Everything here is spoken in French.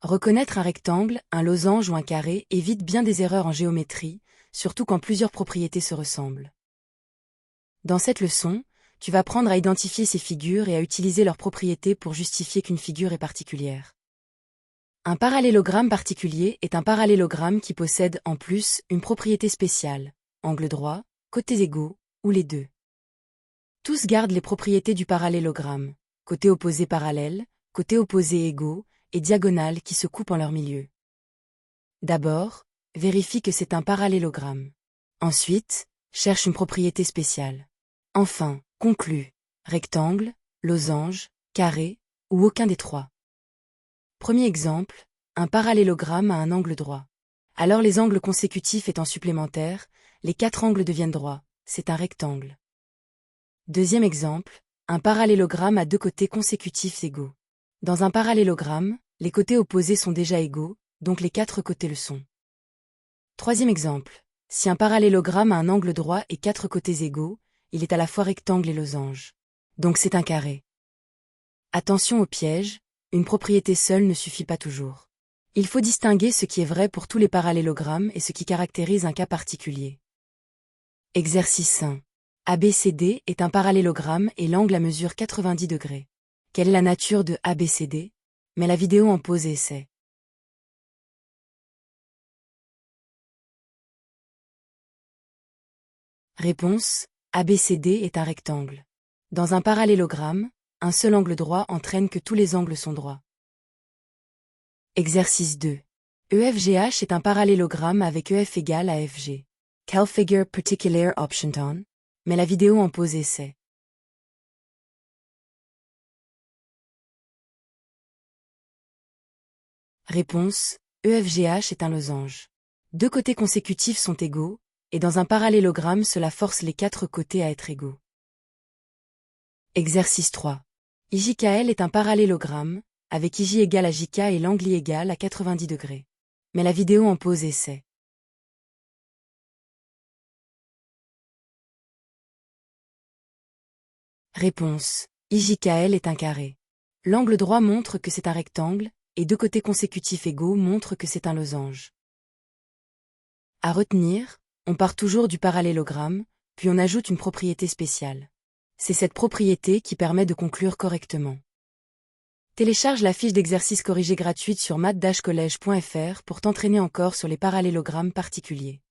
Reconnaître un rectangle, un losange ou un carré évite bien des erreurs en géométrie, surtout quand plusieurs propriétés se ressemblent. Dans cette leçon, tu vas apprendre à identifier ces figures et à utiliser leurs propriétés pour justifier qu'une figure est particulière. Un parallélogramme particulier est un parallélogramme qui possède, en plus, une propriété spéciale, angle droit, côtés égaux, ou les deux. Tous gardent les propriétés du parallélogramme, côtés opposés parallèles, côtés opposés égaux, et diagonales qui se coupent en leur milieu. D'abord, vérifie que c'est un parallélogramme. Ensuite, cherche une propriété spéciale. Enfin, conclue, rectangle, losange, carré, ou aucun des trois. Premier exemple, un parallélogramme a un angle droit. Alors les angles consécutifs étant supplémentaires, les 4 angles deviennent droits, c'est un rectangle. Deuxième exemple, un parallélogramme a 2 côtés consécutifs égaux. Dans un parallélogramme, les côtés opposés sont déjà égaux, donc les 4 côtés le sont. Troisième exemple, si un parallélogramme a un angle droit et 4 côtés égaux, il est à la fois rectangle et losange. Donc c'est un carré. Attention au piège, une propriété seule ne suffit pas toujours. Il faut distinguer ce qui est vrai pour tous les parallélogrammes et ce qui caractérise un cas particulier. Exercice 1. ABCD est un parallélogramme et l'angle à mesure 90 degrés. Quelle est la nature de ABCD? Mets la vidéo en pause et essaie. Réponse. ABCD est un rectangle. Dans un parallélogramme, un seul angle droit entraîne que tous les angles sont droits. Exercice 2. EFGH est un parallélogramme avec EF égale à FG. Quelle figure particulière option-on? Mets la vidéo en pause et essaie. Réponse. EFGH est un losange. 2 côtés consécutifs sont égaux, et dans un parallélogramme cela force les 4 côtés à être égaux. Exercice 3. IJKL est un parallélogramme, avec IJ égale à JK et l'angle I égale à 90 degrés. Mets la vidéo en pause et essaie. Réponse. IJKL est un carré. L'angle droit montre que c'est un rectangle, et 2 côtés consécutifs égaux montrent que c'est un losange. À retenir, on part toujours du parallélogramme, puis on ajoute une propriété spéciale. C'est cette propriété qui permet de conclure correctement. Télécharge la fiche d'exercice corrigée gratuite sur math-college.fr pour t'entraîner encore sur les parallélogrammes particuliers.